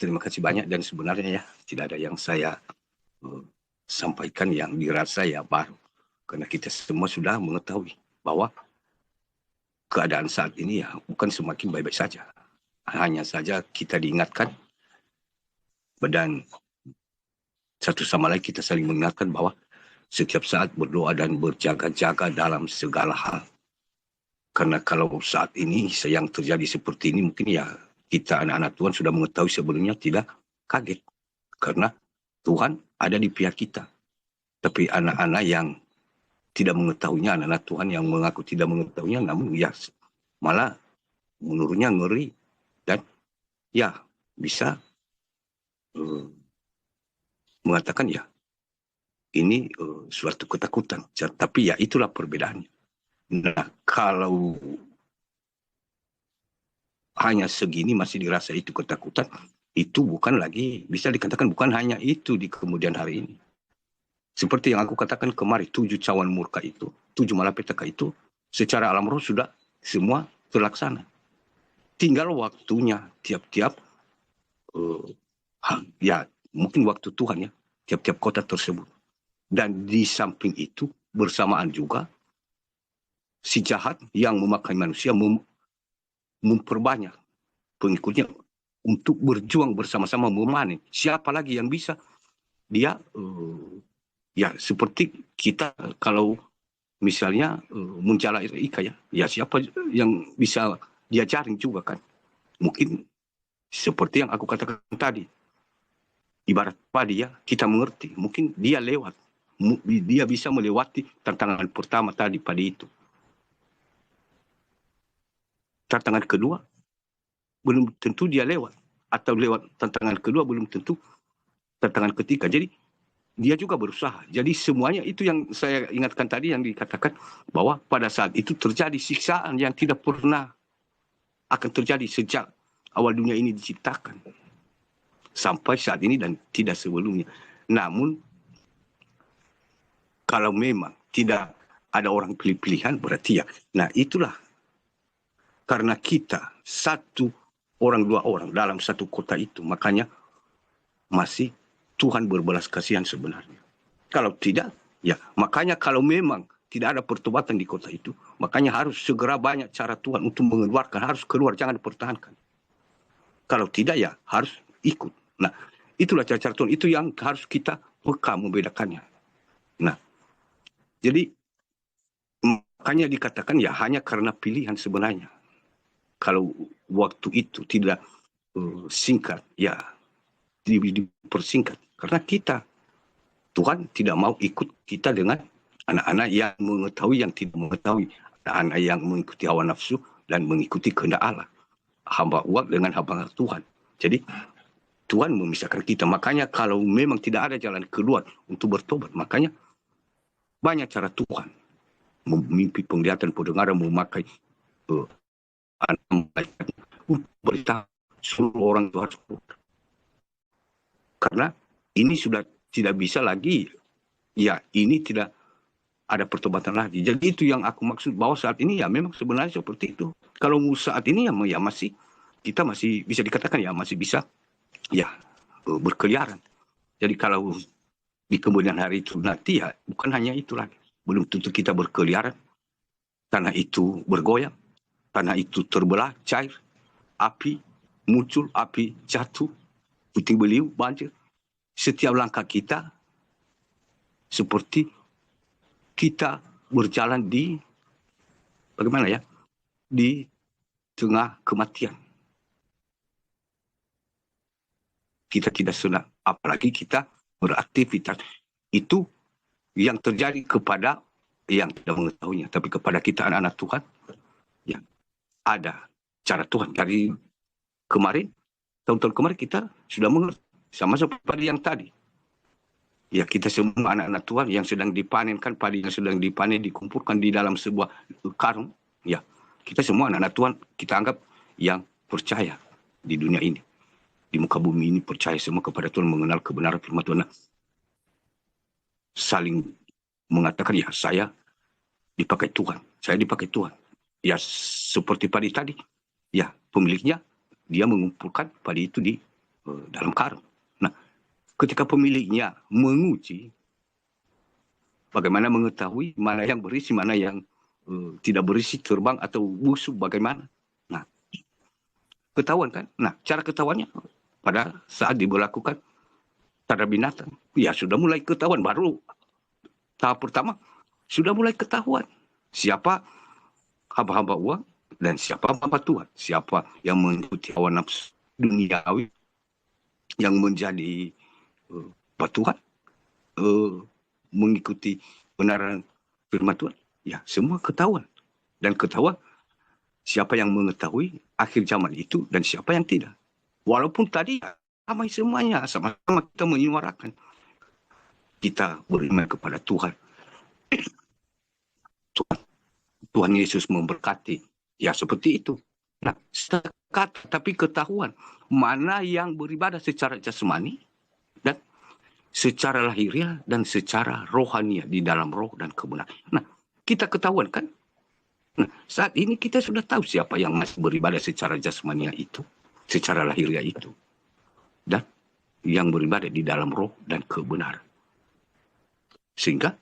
terima kasih banyak. Dan sebenarnya ya, tidak ada yang saya sampaikan yang dirasa ya baru. Karena kita semua sudah mengetahui bahwa keadaan saat ini ya bukan semakin baik-baik saja. Hanya saja kita diingatkan dan satu sama lain kita saling mengingatkan bahwa setiap saat berdoa dan berjaga-jaga dalam segala hal. Karena kalau saat ini yang terjadi seperti ini mungkin ya kita anak-anak Tuhan sudah mengetahui sebelumnya, tidak kaget. Karena Tuhan ada di pihak kita. Tapi anak-anak yang tidak mengetahuinya, anak-anak Tuhan yang mengaku tidak mengetahuinya, namun ya malah menurutnya ngeri. Dan ya bisa mengatakan ya ini suatu ketakutan. Tapi ya itulah perbedaannya. Nah, kalau hanya segini masih dirasa itu ketakutan, itu bukan lagi, bisa dikatakan bukan hanya itu di kemudian hari ini. Seperti yang aku katakan kemarin, 7 cawan murka itu, 7 malapetaka itu, secara alam roh sudah semua terlaksana. Tinggal waktunya tiap-tiap, ya mungkin waktu Tuhan ya, tiap-tiap kota tersebut. Dan di samping itu, bersamaan juga, si jahat yang memakai manusia memperbanyak pengikutnya untuk berjuang bersama-sama memanen. Siapa lagi yang bisa? Dia ya seperti kita kalau misalnya mencala ikan ya siapa yang bisa dia jaring juga kan? Mungkin seperti yang aku katakan tadi, ibarat padi ya, kita mengerti. Mungkin dia lewat, dia bisa melewati tantangan pertama tadi padi itu. Tantangan kedua belum tentu dia lewat, atau lewat tantangan kedua belum tentu tantangan ketiga. Jadi dia juga berusaha. Jadi semuanya itu yang saya ingatkan tadi, yang dikatakan bahwa pada saat itu terjadi siksaan yang tidak pernah akan terjadi sejak awal dunia ini diciptakan sampai saat ini dan tidak sebelumnya. Namun kalau memang tidak ada orang pilih-pilihan berarti ya. Nah itulah karena kita satu orang, dua orang dalam satu kota itu, makanya masih Tuhan berbelas kasihan sebenarnya. Kalau tidak, ya makanya kalau memang tidak ada pertobatan di kota itu, makanya harus segera banyak cara Tuhan untuk mengeluarkan, harus keluar, jangan dipertahankan. Kalau tidak ya harus ikut. Nah, itulah cara-cara Tuhan, itu yang harus kita peka membedakannya. Nah, jadi makanya dikatakan ya hanya karena pilihan sebenarnya. Kalau waktu itu tidak singkat, ya dipersingkat. Karena kita, Tuhan tidak mau ikut kita dengan anak-anak yang mengetahui, yang tidak mengetahui. Anak-anak yang mengikuti hawa nafsu dan mengikuti kehendak Allah. Hamba uang dengan hamba Tuhan. Jadi Tuhan memisahkan kita. Makanya kalau memang tidak ada jalan keluar untuk bertobat, makanya banyak cara Tuhan. Memimpi penglihatan, pendengaran, memakai berita seluruh orang itu harus keluar. Karena ini sudah tidak bisa lagi, ya ini tidak ada pertobatan lagi. Jadi itu yang aku maksud, bahwa saat ini ya memang sebenarnya seperti itu. Kalau saat ini ya masih, kita masih bisa dikatakan ya masih bisa ya berkeliaran. Jadi kalau di kemudian hari itu nanti ya bukan hanya itu lagi. Belum tentu kita berkeliaran. Tanah itu bergoyang, tanah itu terbelah, cair, api muncul, api jatuh, puting beliung, banjir. Setiap langkah kita seperti kita berjalan di bagaimana ya, di tengah kematian. Kita tidak senang, apalagi kita beraktivitas. Itu yang terjadi kepada yang tidak mengetahuinya, tapi kepada kita anak-anak Tuhan, ya ada cara Tuhan. Dari kemarin, tahun-tahun kemarin kita sudah mengerti, sama seperti yang tadi. Ya kita semua anak-anak Tuhan yang sedang dipanenkan, padi yang sedang dipanen, dikumpulkan di dalam sebuah karung. Ya, kita semua anak-anak Tuhan, kita anggap yang percaya di dunia ini. Di muka bumi ini percaya semua kepada Tuhan, mengenal kebenaran firman Tuhan. Saling mengatakan, ya saya dipakai Tuhan, saya dipakai Tuhan. Ya seperti padi tadi, ya pemiliknya, dia mengumpulkan padi itu di dalam karung. Nah, ketika pemiliknya menguji, bagaimana mengetahui mana yang berisi, mana yang tidak berisi, terbang atau busuk, bagaimana? Nah, ketahuan kan? Nah, cara ketahuannya pada saat diberlakukan terhadap binatang, ya sudah mulai ketahuan. Baru tahap pertama sudah mulai ketahuan siapa hamba-hamba uang dan siapa hamba Tuhan, siapa yang mengikuti hawa nafsu duniawi yang menjadi Tuhan, mengikuti benaran firman Tuhan. Ya, semua ketahuan. Dan ketahuan siapa yang mengetahui akhir zaman itu dan siapa yang tidak. Walaupun tadi ramai semuanya, sama-sama kita menyuarakan. Kita beriman kepada Tuhan. Tuhan Yesus memberkati. Ya, seperti itu. Nah, sekat, tapi ketahuan mana yang beribadah secara jasmani dan secara lahiriah dan secara rohania di dalam roh dan kebenaran. Nah, kita ketahuan kan? Nah, saat ini kita sudah tahu siapa yang masih beribadah secara jasmania itu, secara lahiriah itu, dan yang beribadah di dalam roh dan kebenaran. Sehingga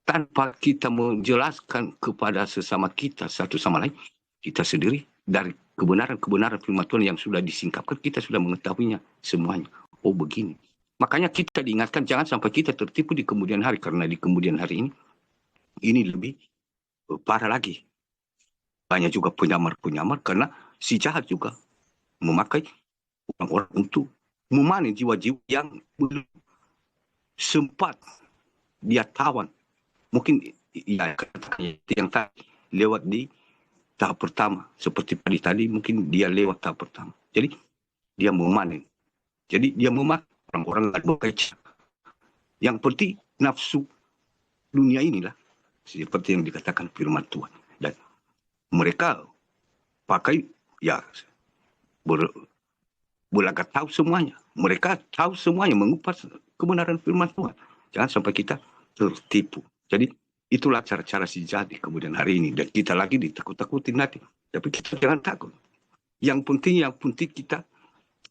tanpa kita menjelaskan kepada sesama kita satu sama lain, kita sendiri dari kebenaran-kebenaran firman Tuhan yang sudah disingkapkan, kita sudah mengetahuinya semuanya. Oh begini. Makanya kita diingatkan jangan sampai kita tertipu di kemudian hari, karena di kemudian hari ini lebih parah lagi. Banyak juga penyamar-penyamar karena si jahat juga memakai orang-orang untuk memanen jiwa-jiwa yang belum sempat dia tawan. Mungkin ya katakannya yang tadi lewat di tahap pertama. Seperti tadi mungkin dia lewat tahap pertama. Jadi dia memanen. Jadi dia memakai orang-orang lain bekerja. Yang penting nafsu dunia inilah. Seperti yang dikatakan firman Tuhan. Dan mereka pakai ya berlagak tahu semuanya. Mereka tahu semuanya, mengupas kebenaran firman Tuhan. Jangan sampai kita tertipu. Jadi itulah cara-cara si jahat di kemudian hari ini. Dan kita lagi ditakut-takutin nanti. Tapi kita jangan takut. Yang penting kita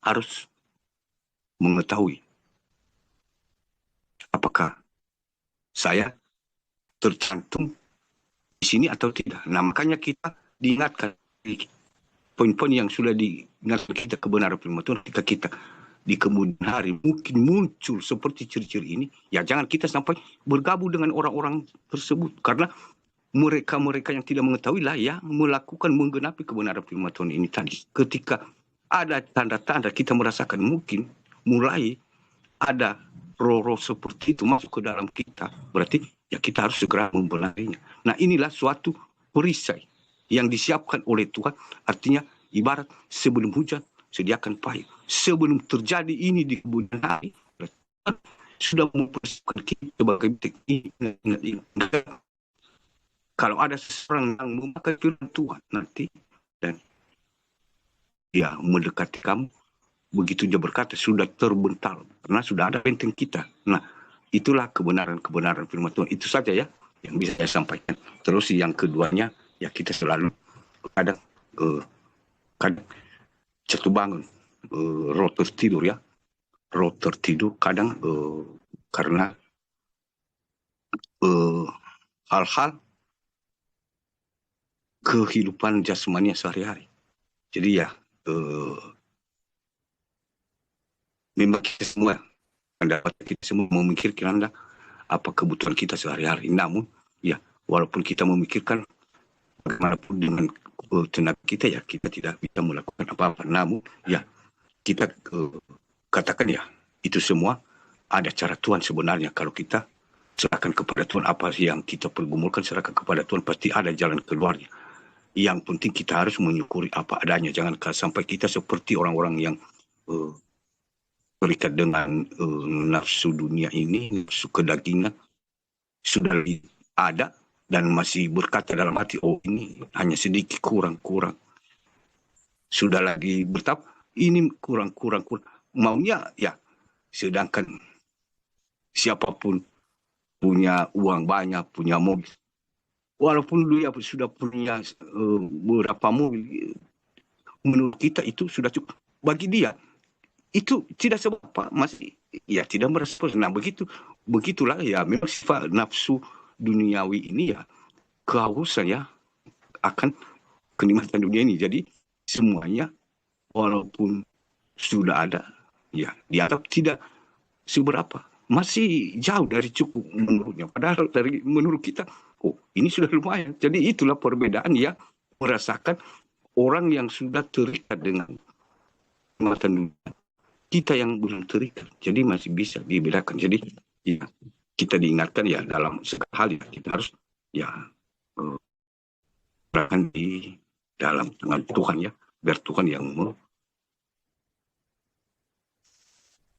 harus mengetahui apakah saya tercantum di sini atau tidak. Nah, makanya kita diingatkan poin-poin yang sudah diingatkan kita kebenaran firman Tuhan. Ketika kita di kemudian hari mungkin muncul seperti ciri-ciri ini, ya jangan kita sampai bergabung dengan orang-orang tersebut, karena mereka yang tidak mengetahui lah ya melakukan menggenapi kebenaran firman Tuhan ini tadi. Ketika ada tanda-tanda kita merasakan mungkin mulai ada roh-roh seperti itu masuk ke dalam kita, berarti ya kita harus segera membelainya. Nah, inilah suatu perisai yang disiapkan oleh Tuhan, artinya ibarat sebelum hujan sediakan payung. Sebelum terjadi ini di kemudian hari, Tuhan sudah mempersiapkan kita sebagai ingat. Kalau ada seseorang yang memakai firman Tuhan nanti dan dia mendekati kamu, begitu dia berkata sudah terbental karena sudah ada benteng kita. Nah, itulah kebenaran firman Tuhan. Itu saja ya yang bisa saya sampaikan. Terus yang keduanya ya kita selalu kadang jatuh bangun, roh tertidur ya. Roh tertidur kadang karena hal-hal kehidupan jasmani sehari-hari. Jadi ya memang kita semua kita semua memikirkan apa kebutuhan kita sehari-hari. Namun ya walaupun kita memikirkan bagaimanapun dengan tenaga kita ya kita tidak bisa melakukan apa-apa. Namun ya kita katakan ya itu semua ada cara Tuhan sebenarnya. Kalau kita serahkan kepada Tuhan apa yang kita pergumulkan, serahkan kepada Tuhan, pasti ada jalan keluarnya. Yang penting kita harus menyukuri apa adanya. Jangan sampai kita seperti orang-orang yang terikat dengan nafsu dunia ini, nafsu kedagingan sudah ada dan masih berkata dalam hati, oh ini hanya sedikit kurang. Sudah lagi bertahap, ini kurang. Maunya ya, sedangkan siapapun punya uang banyak, punya mobil. Walaupun dia sudah punya beberapa mobil, menurut kita itu sudah cukup. Bagi dia, itu tidak seberapa, masih ya tidak merespons. Nah begitulah ya, memang sifat nafsu duniawi ini ya, kehausan ya akan kenikmatan dunia ini. Jadi semuanya walaupun sudah ada, ya dianggap tidak seberapa, masih jauh dari cukup menurutnya. Padahal menurut kita, oh ini sudah lumayan. Jadi itulah perbedaan yang merasakan orang yang sudah terikat dengan kenikmatan dunia, kita yang belum terikat. Jadi masih bisa dibedakan. Jadi ya, kita diingatkan ya dalam segala hal ya, kita harus ya berada di dalam tangan Tuhan ya, biar Tuhan yang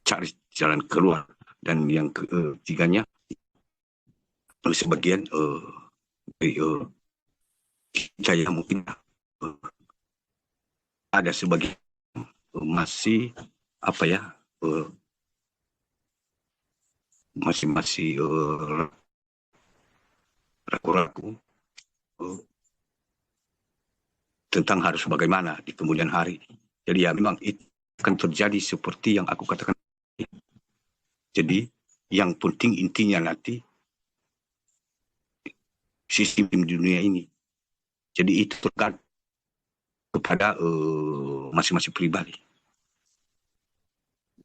cari jalan keluar. Dan yang ketiganya, sebagian kita yang mungkin ada sebagian masih apa ya, masih ragu-ragu tentang harus bagaimana di kemudian hari. Jadi ya memang itu akan terjadi seperti yang aku katakan. Jadi yang penting intinya nanti sistem dunia ini. Jadi itu tergantung kepada masing-masing pribadi.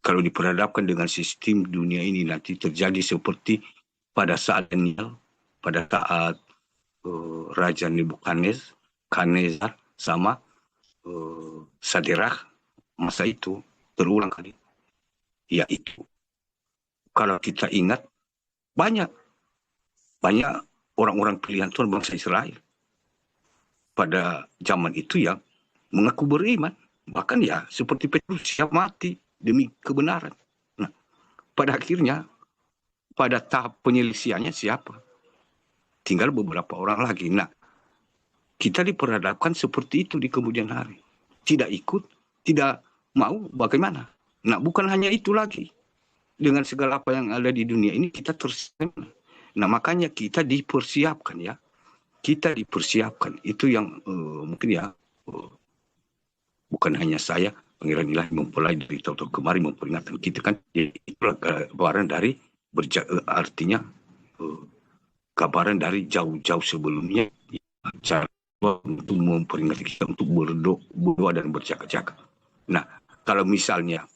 Kalau diperhadapkan dengan sistem dunia ini nanti terjadi seperti pada saat Daniel, pada saat Raja Nebukadnezar sama Saderah, masa itu terulang kali. Ya itu. Kalau kita ingat, banyak orang-orang pilihan Tuhan bangsa Israel pada zaman itu yang mengaku beriman. Bahkan ya seperti Petrus siap mati demi kebenaran. Nah, pada akhirnya, pada tahap penyelesaiannya siapa? Tinggal beberapa orang lagi. Nah, kita diperhadapkan seperti itu di kemudian hari. Tidak ikut, tidak mau, bagaimana? Nah, bukan hanya itu lagi. Dengan segala apa yang ada di dunia ini, kita tersenyum. Nah, makanya kita dipersiapkan ya. Kita dipersiapkan. Itu yang mungkin ya, bukan hanya saya, Pangeran Ilahi mempelai dari tahun kemarin memperingatkan kita kan. Itulah gambaran dari, artinya gambaran dari jauh-jauh sebelumnya. Cara untuk memperingati kita untuk berdoa dan berjaga-jaga. Nah, kalau misalnya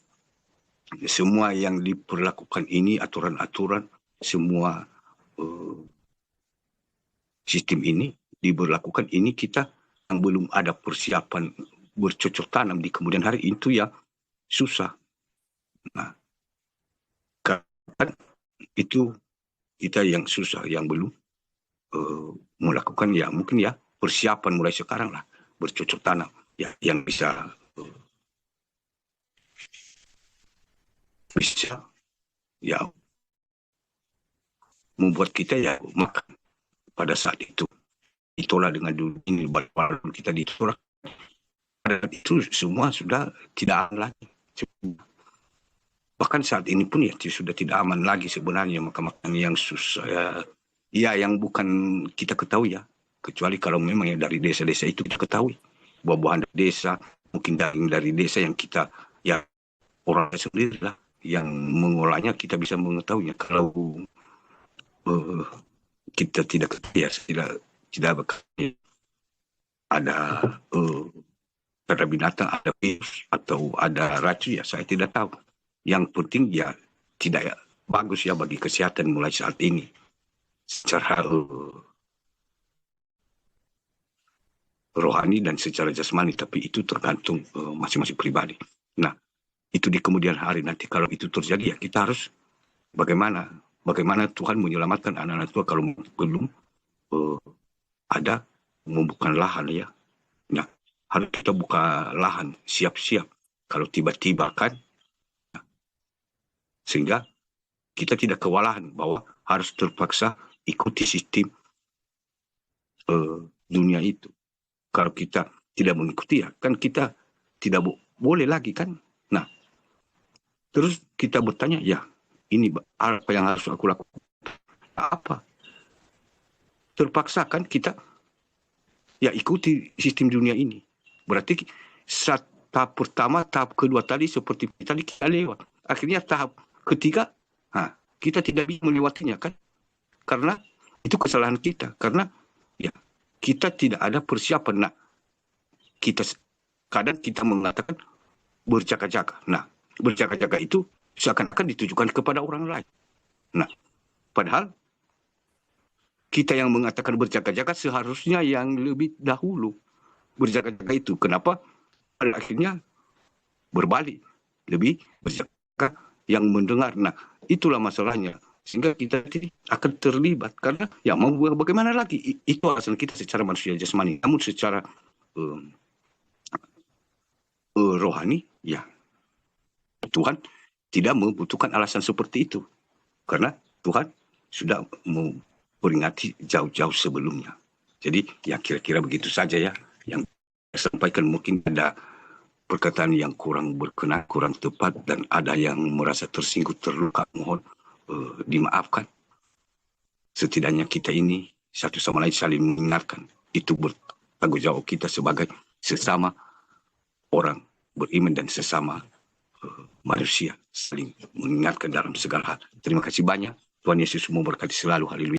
semua yang diperlakukan ini, aturan-aturan, semua sistem ini diberlakukan ini, kita yang belum ada persiapan bercocok tanam di kemudian hari itu ya susah. Nah, kan itu kita yang susah, yang belum melakukan ya mungkin ya persiapan mulai sekarang lah bercocok tanam ya, yang bisa ya membuat kita ya makan pada saat itu. Itulah dengan dunia ini, walaupun kita ditolak, pada itu semua sudah tidak aman lagi. Bahkan saat ini pun ya sudah tidak aman lagi sebenarnya, makan yang susah ya yang bukan kita ketahui ya, kecuali kalau memang ya dari desa-desa itu kita ketahui, buah-buahan dari desa, mungkin dari desa yang kita ya orang sendiri lah yang mengolahnya, kita bisa mengetahuinya. Kalau kita tidak ya tidak ada pada binatang, ada virus atau ada racun ya saya tidak tahu. Yang penting ya tidak ya, bagus ya bagi kesehatan mulai saat ini secara rohani dan secara jasmani, tapi itu tergantung masing-masing pribadi. Nah, itu di kemudian hari nanti kalau itu terjadi ya kita harus bagaimana Tuhan menyelamatkan anak-anak Tuhan kalau belum ada membuka lahan ya. Nah, harus kita buka lahan, siap-siap kalau tiba-tiba kan, sehingga kita tidak kewalahan bahwa harus terpaksa ikuti sistem dunia itu. Kalau kita tidak mengikuti ya kan kita tidak boleh lagi kan. Nah, terus kita bertanya ya ini apa yang harus aku lakukan? Apa? Terpaksa kan kita ya ikuti sistem dunia ini. Berarti tahap pertama, tahap kedua tadi seperti tadi kita lewat. Akhirnya tahap ketiga, kita tidak bisa melewatinya kan? Karena itu kesalahan kita. Karena ya kita tidak ada persiapan. Nah, kadang kita mengatakan berjaga-jaga. Nah, berjaga-jaga itu seakan-akan ditujukan kepada orang lain. Nah, padahal kita yang mengatakan berjaga-jaga seharusnya yang lebih dahulu berjaga-jaga itu. Kenapa? Pada akhirnya berbalik, lebih berjaga yang mendengar. Nah, itulah masalahnya. Sehingga kita akan terlibat. Karena ya mau bagaimana lagi? Itu alasan kita secara manusia jasmani. Namun secara rohani, ya Tuhan tidak membutuhkan alasan seperti itu. Karena Tuhan sudah memperingati jauh-jauh sebelumnya. Jadi ya kira-kira begitu saja ya yang saya sampaikan. Mungkin ada perkataan yang kurang berkenan, kurang tepat, dan ada yang merasa tersinggung, terluka. Mohon dimaafkan. Setidaknya kita ini satu sama lain saling mengingatkan. Itu bertanggung jawab kita sebagai sesama orang beriman dan sesama manusia, saling mengingatkan dalam segala hal. Terima kasih banyak. Tuhan Yesus memberkati selalu. Haleluya.